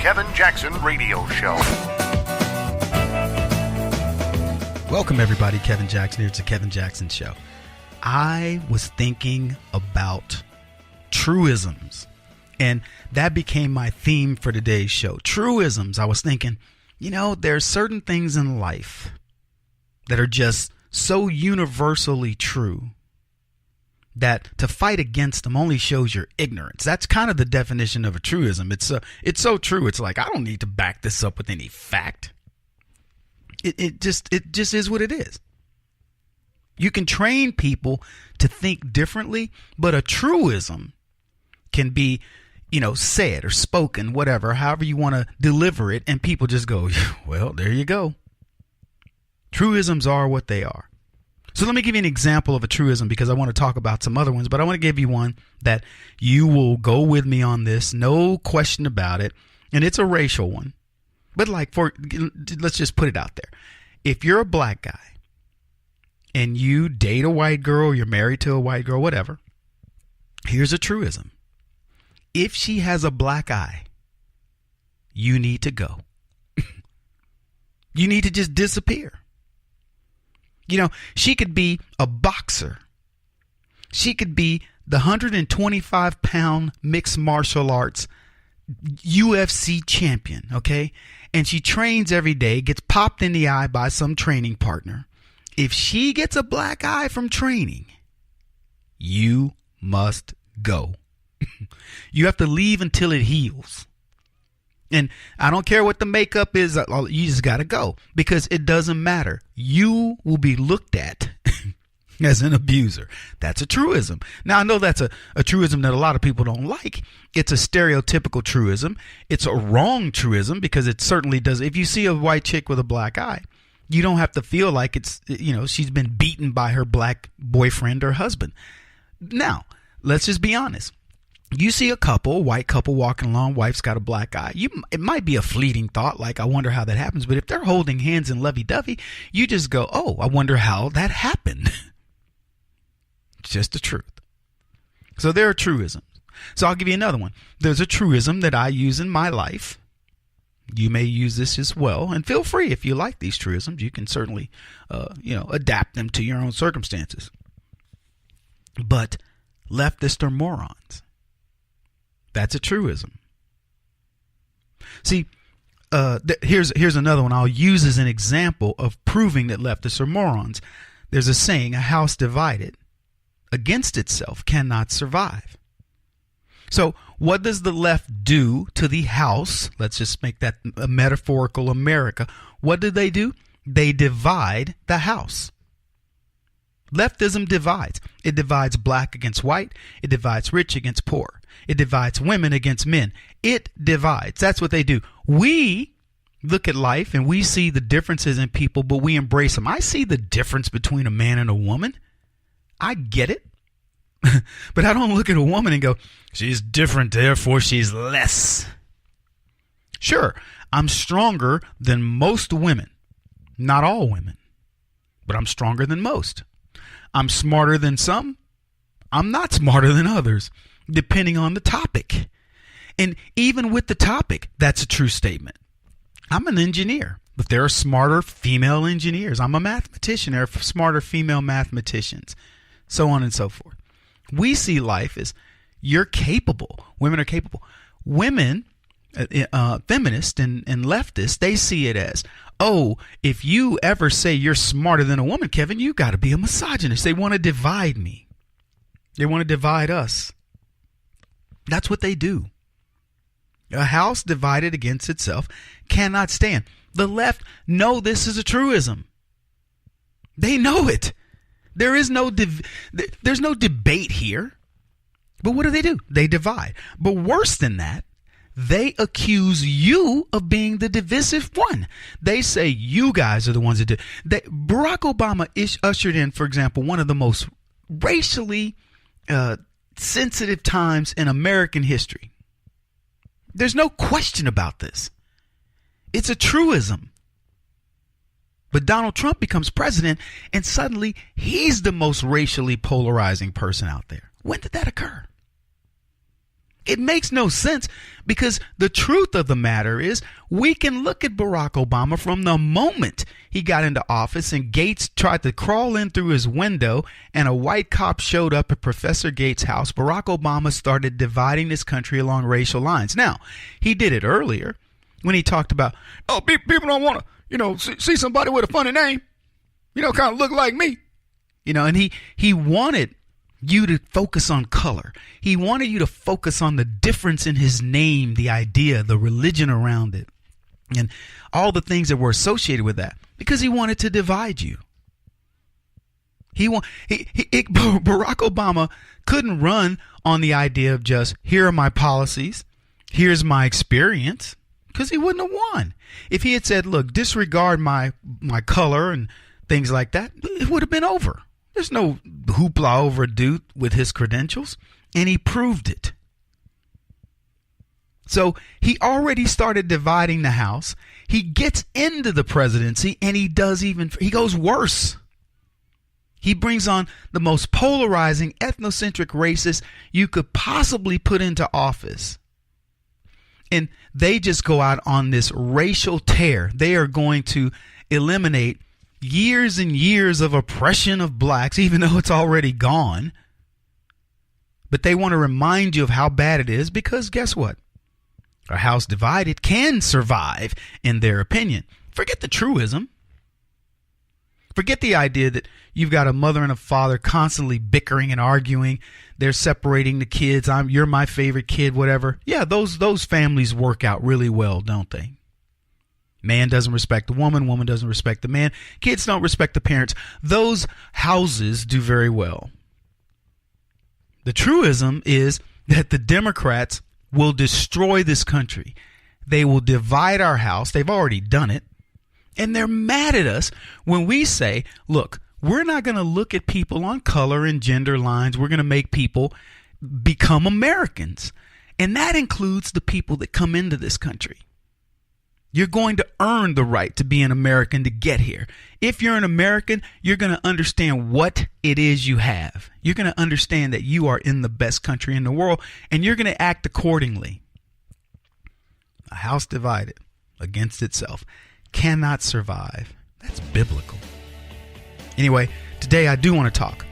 Kevin Jackson Radio Show. Welcome, everybody. Kevin Jackson here. It's the Kevin Jackson Show. I was thinking about truisms, and that became my theme for today's show. Truisms. I was thinking, there's certain things in life that are just so universally true that to fight against them only shows your ignorance. That's kind of the definition of a truism. It's so true. It's like, I don't need to back this up with any fact. It just is what it is. You can train people to think differently, but a truism can be, said or spoken, whatever, however you want to deliver it, and people just go, well, there you go. Truisms are what they are. So let me give you an example of a truism, because I want to talk about some other ones, but I want to give you one that you will go with me on this, no question about it, and it's a racial one. But let's just put it out there. If you're a black guy and you date a white girl, you're married to a white girl, whatever, here's a truism. If she has a black eye, you need to go. You need to just disappear. She could be a boxer. She could be the 125-pound mixed martial arts UFC champion, okay? And she trains every day, gets popped in the eye by some training partner. If she gets a black eye from training, you must go. You have to leave until it heals. And I don't care what the makeup is, you just got to go, because it doesn't matter. You will be looked at as an abuser. That's a truism. Now, I know that's a truism that a lot of people don't like. It's a stereotypical truism. It's a wrong truism, because it certainly does. If you see a white chick with a black eye, you don't have to feel like it's, she's been beaten by her black boyfriend or husband. Now, let's just be honest. You see a white couple walking along, wife's got a black eye. It might be a fleeting thought, like, I wonder how that happens. But if they're holding hands in lovey-dovey, you just go, oh, I wonder how that happened. Just the truth. So there are truisms. So I'll give you another one. There's a truism that I use in my life. You may use this as well. And feel free, if you like these truisms, you can certainly, adapt them to your own circumstances. But leftists are morons. That's a truism. See, here's another one I'll use as an example of proving that leftists are morons. There's a saying, a house divided against itself cannot survive. So what does the left do to the house? Let's just make that a metaphorical America. What do? They divide the house. Leftism divides. It divides black against white. It divides rich against poor. It divides women against men. It divides. That's what they do. We look at life and we see the differences in people, but we embrace them. I see the difference between a man and a woman. I get it. But I don't look at a woman and go, she's different, therefore she's less. Sure, I'm stronger than most women. Not all women, but I'm stronger than most. I'm smarter than some. I'm not smarter than others, depending on the topic. And even with the topic, that's a true statement. I'm an engineer, but there are smarter female engineers. I'm a mathematician. There are smarter female mathematicians, so on and so forth. We see life as you're capable. Women are capable. Women, feminists and leftists, they see it as, oh, if you ever say you're smarter than a woman, Kevin, you got to be a misogynist. They want to divide me. They want to divide us. That's what they do. A house divided against itself cannot stand. The left know this is a truism. They know it. There's no debate here. But what do? They divide. But worse than that, they accuse you of being the divisive one. They say you guys are the ones that do. Barack Obama ushered in, for example, one of the most racially sensitive times in American history. There's no question about this. It's a truism. But Donald Trump becomes president, and suddenly he's the most racially polarizing person out there. When did that occur? It makes no sense, because the truth of the matter is we can look at Barack Obama from the moment he got into office and Gates tried to crawl in through his window and a white cop showed up at Professor Gates' house. Barack Obama started dividing this country along racial lines. Now, he did it earlier when he talked about, oh, people don't want to, see somebody with a funny name, kind of look like me, and he wanted you to focus on color. He wanted you to focus on the difference in his name, the idea, the religion around it, and all the things that were associated with that, because he wanted to divide you. Barack Obama couldn't run on the idea of just, here are my policies, here's my experience, because he wouldn't have won. If he had said, look, disregard my color and things like that, it would have been over. There's no hoopla over a dude with his credentials, and he proved it. So he already started dividing the House. He gets into the presidency, and he goes worse. He brings on the most polarizing, ethnocentric racist you could possibly put into office. And they just go out on this racial tear. They are going to eliminate years and years of oppression of blacks, even though it's already gone. But they want to remind you of how bad it is, because guess what? A house divided can survive, in their opinion. Forget the truism. Forget the idea that you've got a mother and a father constantly bickering and arguing. They're separating the kids. You're my favorite kid, whatever. Yeah, those families work out really well, don't they? Man doesn't respect the woman. Woman doesn't respect the man. Kids don't respect the parents. Those houses do very well. The truism is that the Democrats will destroy this country. They will divide our house. They've already done it. And they're mad at us when we say, look, we're not going to look at people on color and gender lines. We're going to make people become Americans. And that includes the people that come into this country. You're going to earn the right to be an American to get here. If you're an American, you're going to understand what it is you have. You're going to understand that you are in the best country in the world, and you're going to act accordingly. A house divided against itself cannot survive. That's biblical. Anyway, today I do want to talk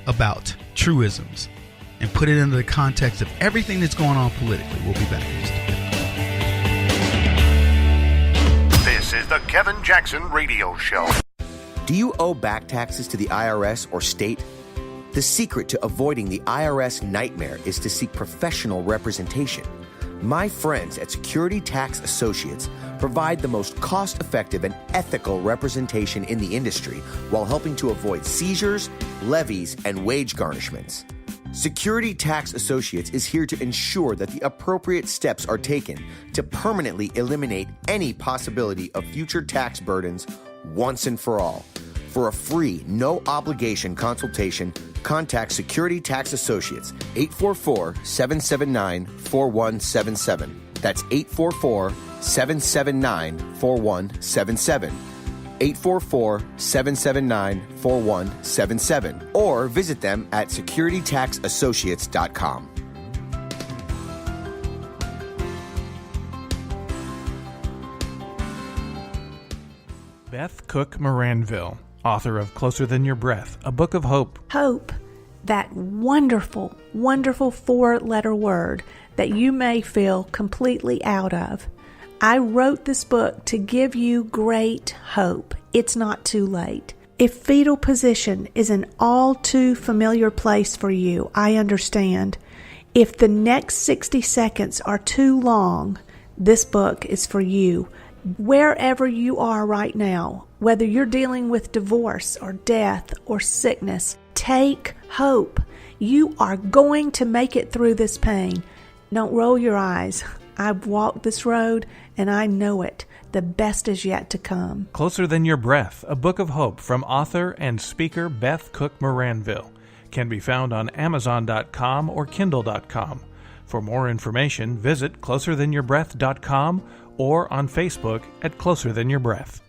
about truisms and put it into the context of everything that's going on politically. We'll be back in just a bit. This is the Kevin Jackson Radio Show. Do you owe back taxes to the IRS or state? The secret to avoiding the IRS nightmare is to seek professional representation. My friends at Security Tax Associates provide the most cost-effective and ethical representation in the industry while helping to avoid seizures, levies, and wage garnishments. Security Tax Associates is here to ensure that the appropriate steps are taken to permanently eliminate any possibility of future tax burdens once and for all. For a free, no-obligation consultation, contact Security Tax Associates, 844-779-4177. That's 844-779-4177. 844-779-4177, or visit them at securitytaxassociates.com. Beth Cook Moranville, author of Closer Than Your Breath, a book of hope. Hope, that wonderful, wonderful four-letter word that you may feel completely out of. I wrote this book to give you great hope. It's not too late. If fetal position is an all too familiar place for you, I understand. If the next 60 seconds are too long, this book is for you. Wherever you are right now, whether you're dealing with divorce or death or sickness, take hope. You are going to make it through this pain. Don't roll your eyes. I've walked this road and I know it. The best is yet to come. Closer Than Your Breath, a book of hope from author and speaker Beth Cook Moranville, can be found on Amazon.com or Kindle.com. For more information, visit closerthanyourBreath.com or on Facebook at Closer Than Your Breath.